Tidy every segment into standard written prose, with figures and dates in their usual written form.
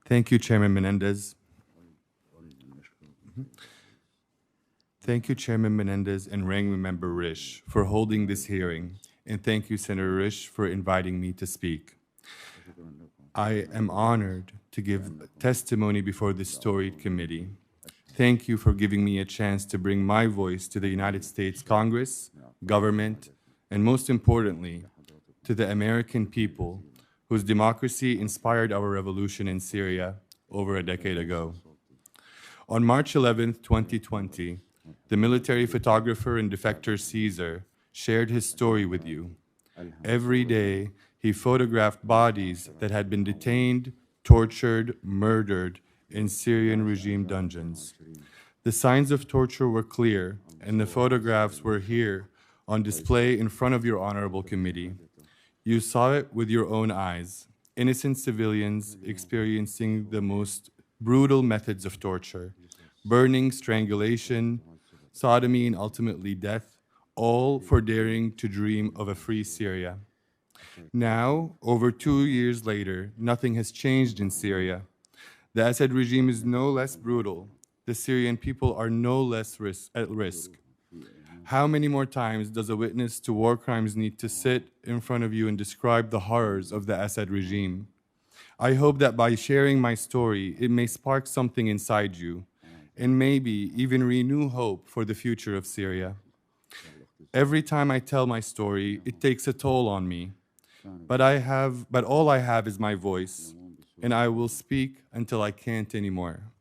Thank you, Chairman Menendez. Thank you, Chairman Menendez and Ranking Member Risch for holding this hearing, and thank you, Senator Risch, for inviting me to speak. I am honored to give testimony before this storied committee. Thank you for giving me a chance to bring my voice to the United States Congress, government, and most importantly, to the American people whose democracy inspired our revolution in Syria over a decade ago. On March 11, 2020, the military photographer and defector Caesar shared his story with you. Every day, he photographed bodies that had been detained, tortured, murdered in Syrian regime dungeons. The signs of torture were clear, and the photographs were here on display in front of your honorable committee. You saw it with your own eyes, innocent civilians experiencing the most brutal methods of torture, burning, strangulation, sodomy, and ultimately death, all for daring to dream of a free Syria. Now, over 2 years later, nothing has changed in Syria. The Assad regime is no less brutal. The Syrian people are no less at risk. How many more times does a witness to war crimes need to sit in front of you and describe the horrors of the Assad regime? I hope that by sharing my story, it may spark something inside you, and maybe even renew hope for the future of Syria. Every time I tell my story, it takes a toll on me. But all I have is my voice, and I will speak until I can't anymore.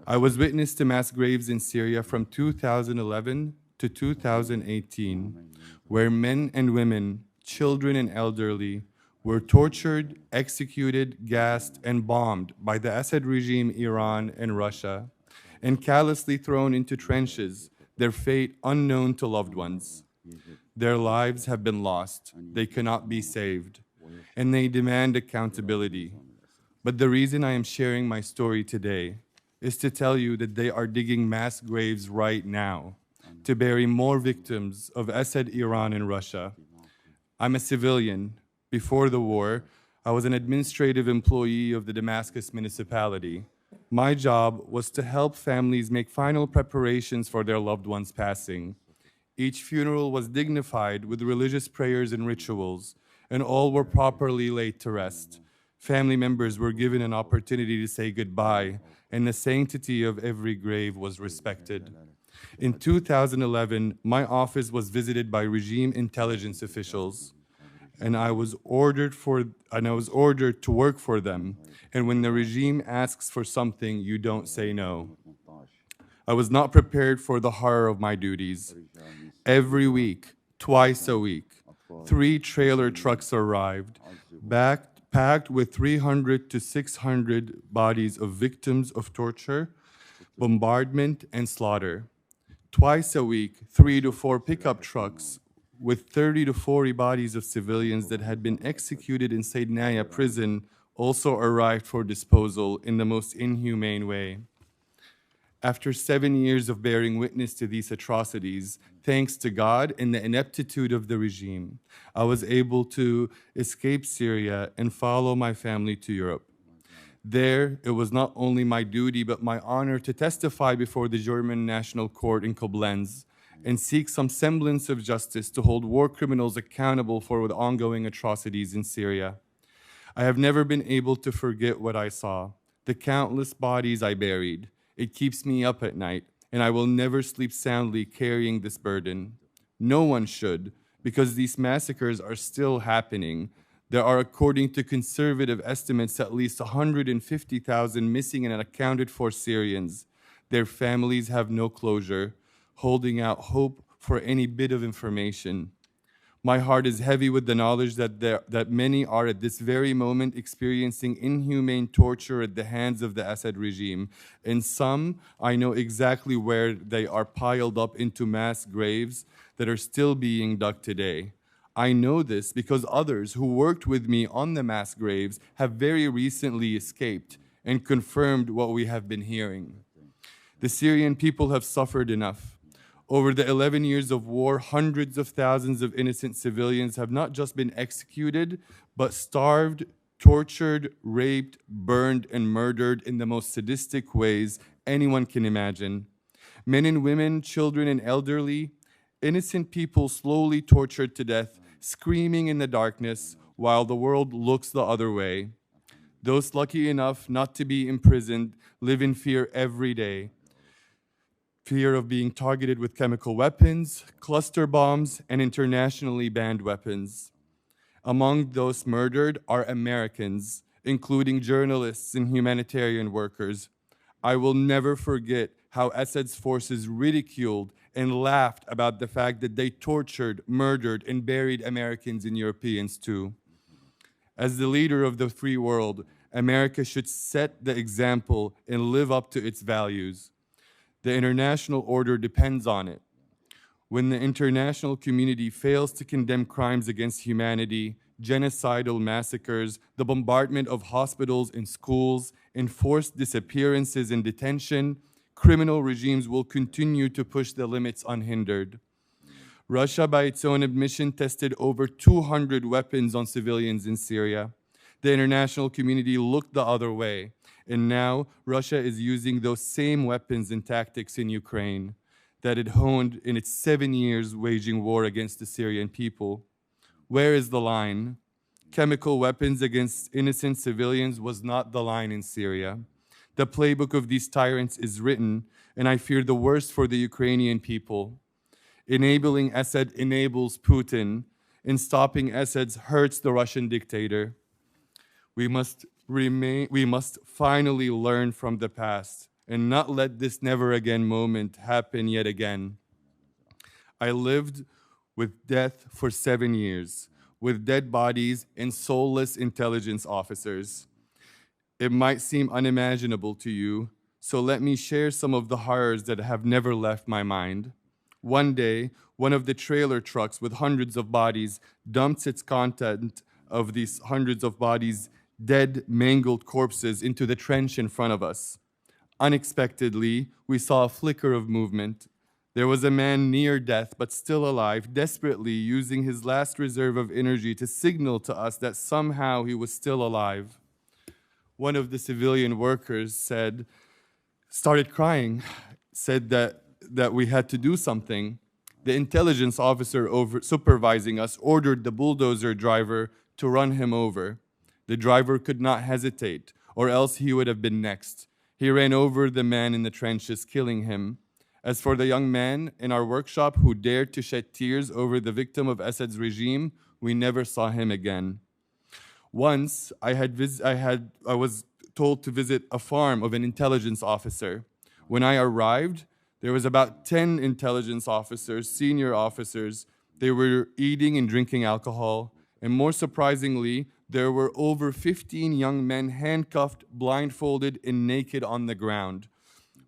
I was witness to mass graves in Syria from 2011 to 2018, where men and women, children and elderly, were tortured, executed, gassed, and bombed by the Assad regime, Iran, and Russia, and callously thrown into trenches, their fate unknown to loved ones. Their lives have been lost. They cannot be saved, and they demand accountability. But the reason I am sharing my story today is to tell you that they are digging mass graves right now to bury more victims of Assad, Iran, and Russia. I'm a civilian. Before the war, I was an administrative employee of the Damascus municipality. My job was to help families make final preparations for their loved ones' passing. Each funeral was dignified with religious prayers and rituals, and all were properly laid to rest. Family members were given an opportunity to say goodbye, and the sanctity of every grave was respected. In 2011, my office was visited by regime intelligence officials, and I was ordered to work for them. And when the regime asks for something, you don't say no. I was not prepared for the horror of my duties. Every week, twice a week, 3 trailer trucks arrived, packed with 300 to 600 bodies of victims of torture, bombardment, and slaughter. Twice a week, 3 to 4 pickup trucks with 30 to 40 bodies of civilians that had been executed in Saydnaya prison also arrived for disposal in the most inhumane way. After 7 years of bearing witness to these atrocities, thanks to God and the ineptitude of the regime, I was able to escape Syria and follow my family to Europe. There, it was not only my duty but my honor to testify before the German National Court in Koblenz and seek some semblance of justice to hold war criminals accountable for the ongoing atrocities in Syria. I have never been able to forget what I saw, the countless bodies I buried. It keeps me up at night, and I will never sleep soundly carrying this burden. No one should, because these massacres are still happening. There are, according to conservative estimates, at least 150,000 missing and unaccounted for Syrians. Their families have no closure, holding out hope for any bit of information. My heart is heavy with the knowledge that many are at this very moment experiencing inhumane torture at the hands of the Assad regime. And some, I know exactly where they are piled up into mass graves that are still being dug today. I know this because others who worked with me on the mass graves have very recently escaped and confirmed what we have been hearing. The Syrian people have suffered enough. Over the 11 years of war, hundreds of thousands of innocent civilians have not just been executed, but starved tortured, raped, burned, and murdered in the most sadistic ways anyone can imagine. Men and women, children and elderly, innocent people slowly tortured to death, screaming in the darkness while the world looks the other way. Those lucky enough not to be imprisoned live in fear every day. Fear of being targeted with chemical weapons, cluster bombs, and internationally banned weapons. Among those murdered are Americans, including journalists and humanitarian workers. I will never forget how Assad's forces ridiculed and laughed about the fact that they tortured, murdered, and buried Americans and Europeans too. As the leader of the free world, America should set the example and live up to its values. The international order depends on it. When the international community fails to condemn crimes against humanity, genocidal massacres, the bombardment of hospitals and schools, enforced disappearances and detention, criminal regimes will continue to push the limits unhindered. Russia, by its own admission, tested over 200 weapons on civilians in Syria. The international community looked the other way, and now Russia is using those same weapons and tactics in Ukraine that it honed in its 7 years waging war against the Syrian people. Where is the line? Chemical weapons against innocent civilians was not the line in Syria. The playbook of these tyrants is written, and I fear the worst for the Ukrainian people. Enabling Assad enables Putin, and stopping Assad hurts the Russian dictator. We must finally learn from the past and not let this never again moment happen yet again. I lived with death for 7 years, with dead bodies and soulless intelligence officers. It might seem unimaginable to you, so let me share some of the horrors that have never left my mind. One day, one of the trailer trucks with hundreds of bodies dumped its content of these hundreds of bodies, dead, mangled corpses, into the trench in front of us. Unexpectedly, we saw a flicker of movement. There was a man near death, but still alive, desperately using his last reserve of energy to signal to us that somehow he was still alive. One of the civilian workers started crying, said that we had to do something. The intelligence officer supervising us ordered the bulldozer driver to run him over. The driver could not hesitate, or else he would have been next. He ran over the man in the trenches, killing him. As for the young man in our workshop who dared to shed tears over the victim of Assad's regime, we never saw him again. Once, I was told to visit a farm of an intelligence officer. When I arrived, there was about 10 intelligence officers, senior officers. They were eating and drinking alcohol. And more surprisingly, there were over 15 young men handcuffed, blindfolded, and naked on the ground.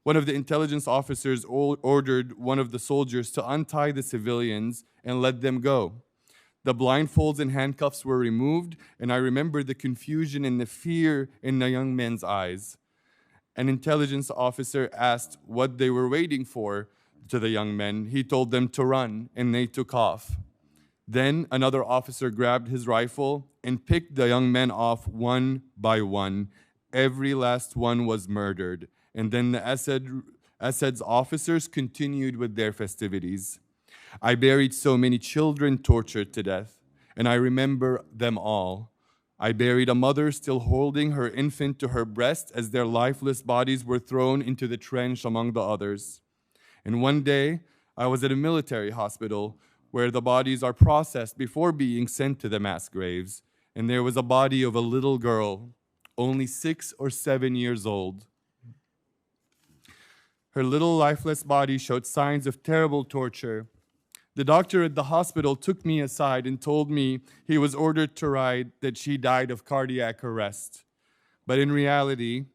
One of the intelligence officers ordered one of the soldiers to untie the civilians and let them go. The blindfolds and handcuffs were removed, and I remember the confusion and the fear in the young men's eyes. An intelligence officer asked what they were waiting for to the young men. He told them to run, and they took off. Then another officer grabbed his rifle and picked the young men off one by one. Every last one was murdered. And then the Assad's officers continued with their festivities. I buried so many children tortured to death, and I remember them all. I buried a mother still holding her infant to her breast as their lifeless bodies were thrown into the trench among the others. And one day, I was at a military hospital where the bodies are processed before being sent to the mass graves, and there was a body of a little girl, only 6 or 7 years old. Her little lifeless body showed signs of terrible torture. The doctor at the hospital took me aside and told me he was ordered to write that she died of cardiac arrest. But in reality,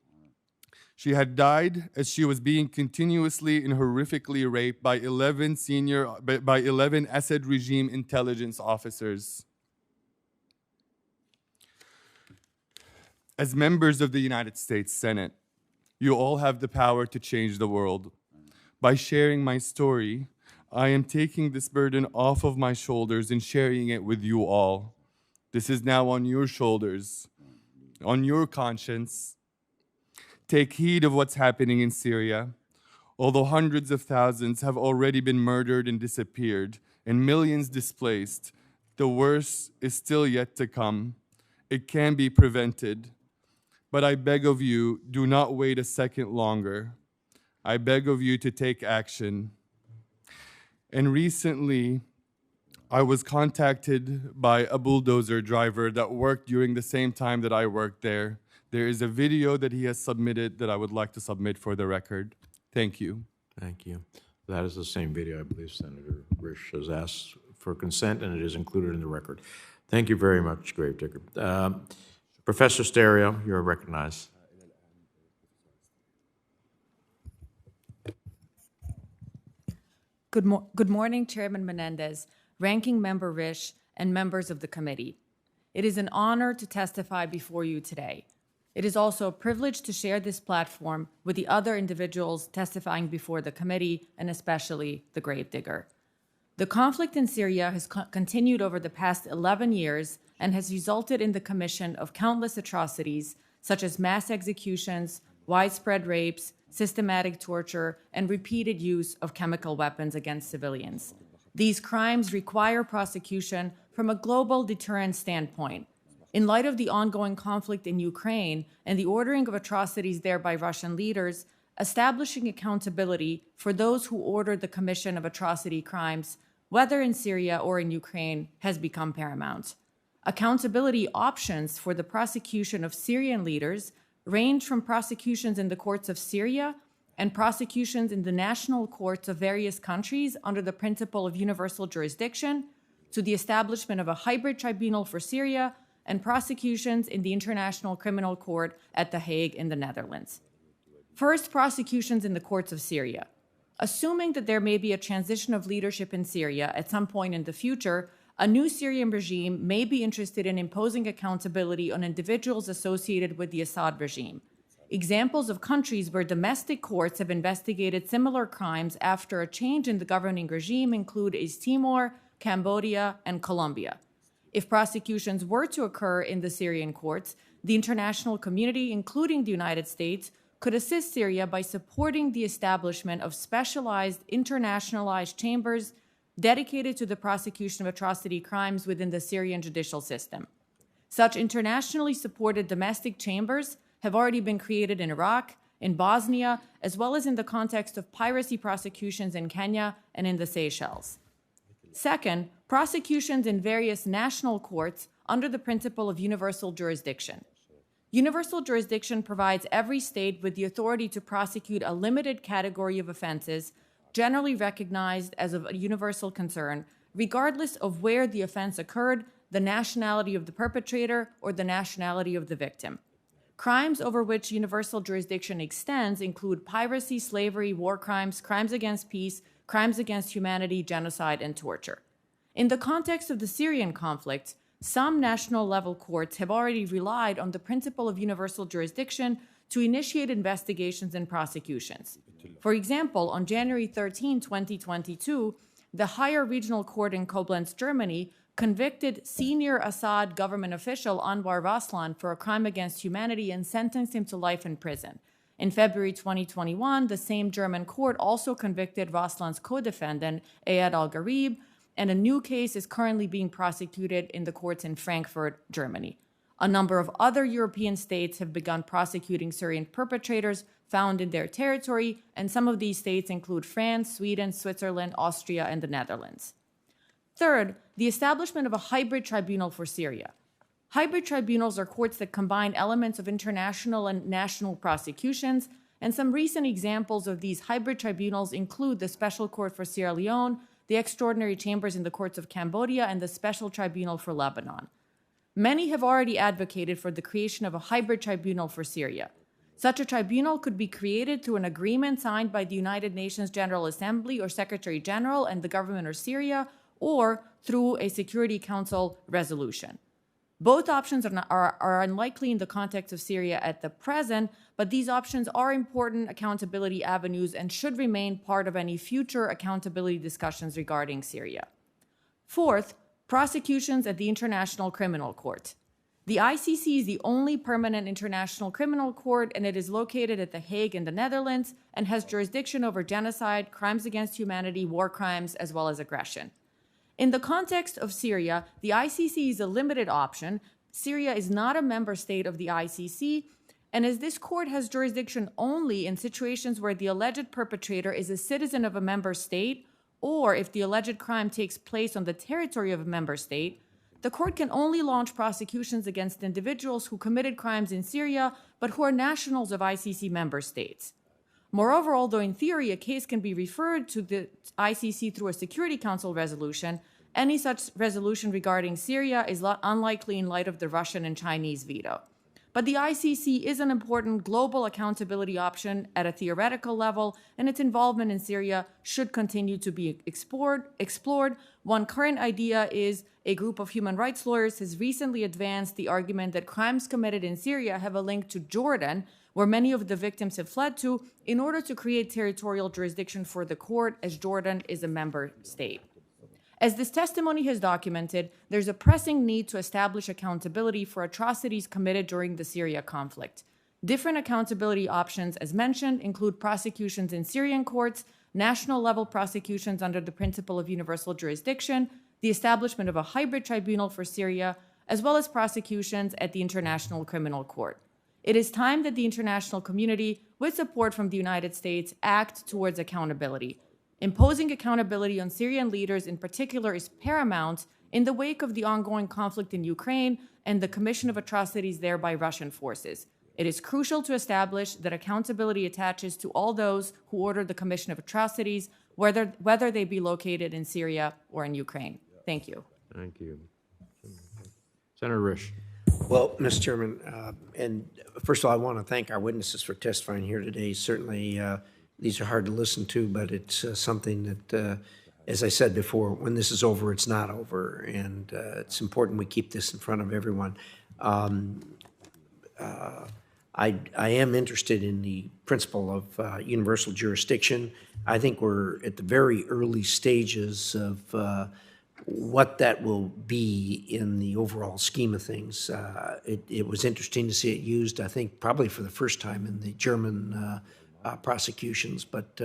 she had died as she was being continuously and horrifically raped by 11 Assad regime intelligence officers. As members of the United States Senate, you all have the power to change the world. By sharing my story, I am taking this burden off of my shoulders and sharing it with you all. This is now on your shoulders. on your conscience. Take heed of what's happening in Syria. Although hundreds of thousands have already been murdered and disappeared, and millions displaced, the worst is still yet to come. It can be prevented. But I beg of you, do not wait a second longer. I beg of you to take action. And recently, I was contacted by a bulldozer driver that worked during the same time that I worked there. There is a video that he has submitted that I would like to submit for the record. Thank you. Thank you. That is the same video I believe Senator Risch has asked for consent, and it is included in the record. Thank you very much, GraveDigger. Professor Stereo, you're recognized. Good morning, Chairman Menendez, Ranking Member Risch, and members of the committee. It is an honor to testify before you today. It is also a privilege to share this platform with the other individuals testifying before the committee, and especially the GraveDigger. The conflict in Syria has continued over the past 11 years and has resulted in the commission of countless atrocities, such as mass executions, widespread rapes, systematic torture, and repeated use of chemical weapons against civilians. These crimes require prosecution from a global deterrent standpoint. In light of the ongoing conflict in Ukraine and the ordering of atrocities there by Russian leaders, establishing accountability for those who ordered the commission of atrocity crimes, whether in Syria or in Ukraine, has become paramount. Accountability options for the prosecution of Syrian leaders range from prosecutions in the courts of Syria and prosecutions in the national courts of various countries under the principle of universal jurisdiction, to the establishment of a hybrid tribunal for Syria, and prosecutions in the International Criminal Court at The Hague in the Netherlands. First, prosecutions in the courts of Syria. Assuming that there may be a transition of leadership in Syria at some point in the future, a new Syrian regime may be interested in imposing accountability on individuals associated with the Assad regime. Examples of countries where domestic courts have investigated similar crimes after a change in the governing regime include East Timor, Cambodia, and Colombia. If prosecutions were to occur in the Syrian courts, the international community, including the United States, could assist Syria by supporting the establishment of specialized, internationalized chambers dedicated to the prosecution of atrocity crimes within the Syrian judicial system. Such internationally supported domestic chambers have already been created in Iraq, in Bosnia, as well as in the context of piracy prosecutions in Kenya and in the Seychelles. Second, prosecutions in various national courts under the principle of universal jurisdiction. Universal jurisdiction provides every state with the authority to prosecute a limited category of offenses generally recognized as of a universal concern, regardless of where the offense occurred, the nationality of the perpetrator, or the nationality of the victim. Crimes over which universal jurisdiction extends include piracy, slavery, war crimes, crimes against peace, crimes against humanity, genocide, and torture. In the context of the Syrian conflict, some national-level courts have already relied on the principle of universal jurisdiction to initiate investigations and prosecutions. For example, on January 13, 2022, the Higher Regional Court in Koblenz, Germany, convicted senior Assad government official Anwar Raslan for a crime against humanity and sentenced him to life in prison. In February 2021, the same German court also convicted Raslan's co-defendant, Ayad al-Gharib, and a new case is currently being prosecuted in the courts in Frankfurt, Germany. A number of other European states have begun prosecuting Syrian perpetrators found in their territory, and some of these states include France, Sweden, Switzerland, Austria, and the Netherlands. Third, the establishment of a hybrid tribunal for Syria. Hybrid tribunals are courts that combine elements of international and national prosecutions, and some recent examples of these hybrid tribunals include the Special Court for Sierra Leone, the Extraordinary Chambers in the Courts of Cambodia, and the Special Tribunal for Lebanon. Many have already advocated for the creation of a hybrid tribunal for Syria. Such a tribunal could be created through an agreement signed by the United Nations General Assembly or Secretary General and the government of Syria, or through a Security Council resolution. Both options are unlikely in the context of Syria at the present, but these options are important accountability avenues and should remain part of any future accountability discussions regarding Syria. Fourth, prosecutions at the International Criminal Court. The ICC is the only permanent international criminal court, and it is located at The Hague in the Netherlands and has jurisdiction over genocide, crimes against humanity, war crimes, as well as aggression. In the context of Syria, the ICC is a limited option. Syria is not a member state of the ICC, and as this court has jurisdiction only in situations where the alleged perpetrator is a citizen of a member state, or if the alleged crime takes place on the territory of a member state, the court can only launch prosecutions against individuals who committed crimes in Syria, but who are nationals of ICC member states. Moreover, although in theory a case can be referred to the ICC through a Security Council resolution, any such resolution regarding Syria is unlikely in light of the Russian and Chinese veto. But the ICC is an important global accountability option at a theoretical level, and its involvement in Syria should continue to be explored. One current idea is a group of human rights lawyers has recently advanced the argument that crimes committed in Syria have a link to Jordan, where many of the victims have fled to, in order to create territorial jurisdiction for the court, as Jordan is a member state. As this testimony has documented, there's a pressing need to establish accountability for atrocities committed during the Syria conflict. Different accountability options, as mentioned, include prosecutions in Syrian courts, national-level prosecutions under the principle of universal jurisdiction, the establishment of a hybrid tribunal for Syria, as well as prosecutions at the International Criminal Court. It is time that the international community, with support from the United States, act towards accountability. Imposing accountability on Syrian leaders in particular is paramount in the wake of the ongoing conflict in Ukraine and the commission of atrocities there by Russian forces. It is crucial to establish that accountability attaches to all those who ordered the commission of atrocities, whether they be located in Syria or in Ukraine. Thank you. Thank you. Senator Risch. Well, Mr. Chairman, and first of all, I want to thank our witnesses for testifying here today. Certainly, these are hard to listen to, but it's something that, as I said before, when this is over, it's not over, and it's important we keep this in front of everyone. I am interested in the principle of universal jurisdiction. I think we're at the very early stages of what that will be in the overall scheme of things. It was interesting to see it used, I think, probably for the first time in the German prosecutions, but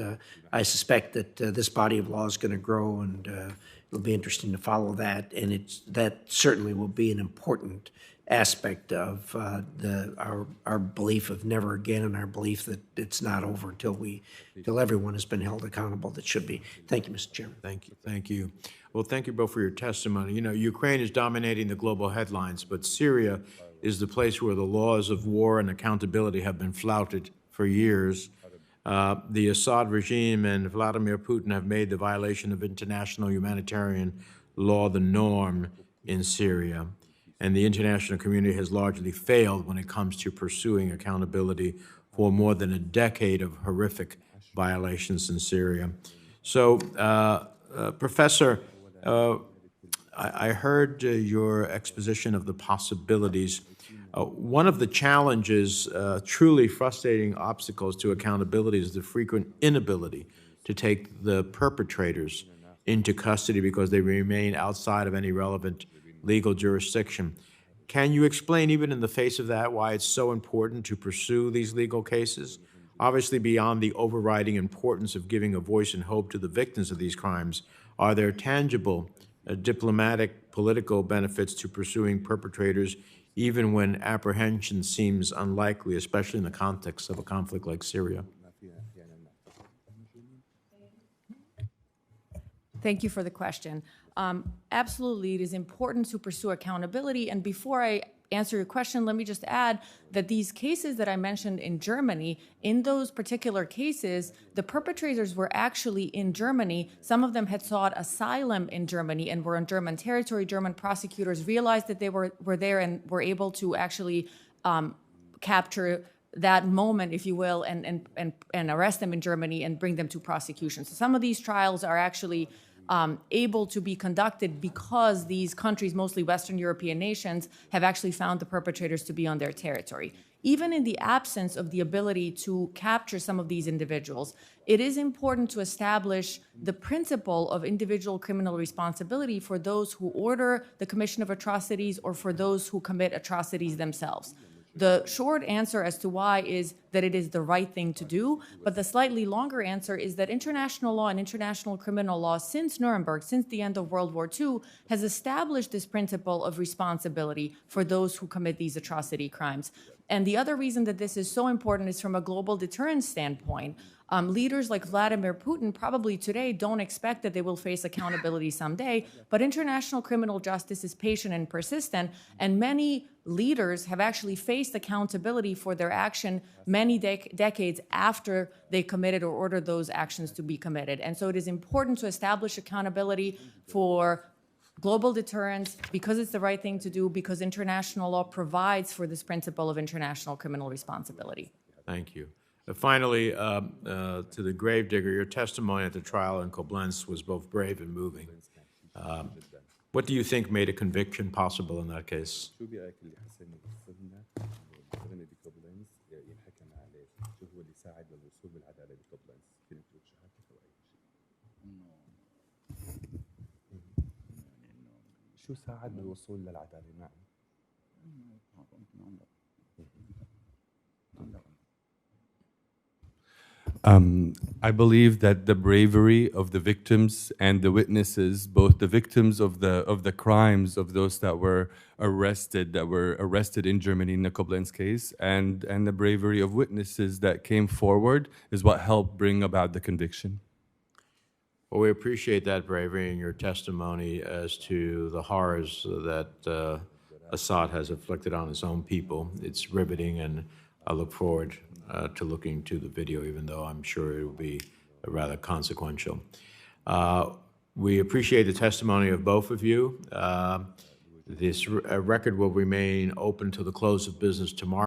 I suspect that this body of law is going to grow, and it'll be interesting to follow that, and that certainly will be an important aspect of our belief of never again, and our belief that it's not over until everyone has been held accountable that should be. Thank you, Mr. Chairman. Thank you. Thank you. Well, thank you both for your testimony. You know, Ukraine is dominating the global headlines, but Syria is the place where the laws of war and accountability have been flouted for years. The Assad regime and Vladimir Putin have made the violation of international humanitarian law the norm in Syria, and the international community has largely failed when it comes to pursuing accountability for more than a decade of horrific violations in Syria. So, Professor, I heard your exposition of the possibilities. One of the challenges, truly frustrating obstacles to accountability, is the frequent inability to take the perpetrators into custody because they remain outside of any relevant legal jurisdiction. Can you explain, even in the face of that, why it's so important to pursue these legal cases? Obviously, beyond the overriding importance of giving a voice and hope to the victims of these crimes, are there tangible diplomatic, political benefits to pursuing perpetrators even when apprehension seems unlikely, especially in the context of a conflict like Syria? Thank you for the question. Absolutely, it is important to pursue accountability. And before I answer your question, let me just add that these cases that I mentioned in Germany, in those particular cases, the perpetrators were actually in Germany. Some of them had sought asylum in Germany and were on German territory. German prosecutors realized that they were there and were able to actually capture that moment, if you will, and arrest them in Germany and bring them to prosecution. So some of these trials are actually able to be conducted because these countries, mostly Western European nations, have actually found the perpetrators to be on their territory. even in the absence of the ability to capture some of these individuals, it is important to establish the principle of individual criminal responsibility for those who order the commission of atrocities or for those who commit atrocities themselves. The short answer as to why is that it is the right thing to do, but the slightly longer answer is that international law and international criminal law since Nuremberg, since the end of World War II, has established this principle of responsibility for those who commit these atrocity crimes. And the other reason that this is so important is from a global deterrence standpoint. Leaders like Vladimir Putin probably today don't expect that they will face accountability someday, but international criminal justice is patient and persistent, and many leaders have actually faced accountability for their action many decades after they committed or ordered those actions to be committed. And so it is important to establish accountability for global deterrence because it's the right thing to do, because international law provides for this principle of international criminal responsibility. Thank you. Finally, to the GraveDigger, your testimony at the trial in Koblenz was both brave and moving. What do you think made a conviction possible in that case? شو ساعد بالوصول للعدالة؟ نعم. I believe that the bravery of the victims and the witnesses, both the victims of the crimes of those that were arrested in Germany in the Koblenz case, and the bravery of witnesses that came forward is what helped bring about the conviction. Well, we appreciate that bravery and your testimony as to the horrors that Assad has inflicted on his own people. It's riveting, and I look forward to looking to the video, even though I'm sure it will be rather consequential. We appreciate the testimony of both of you. This record will remain open till the close of business tomorrow.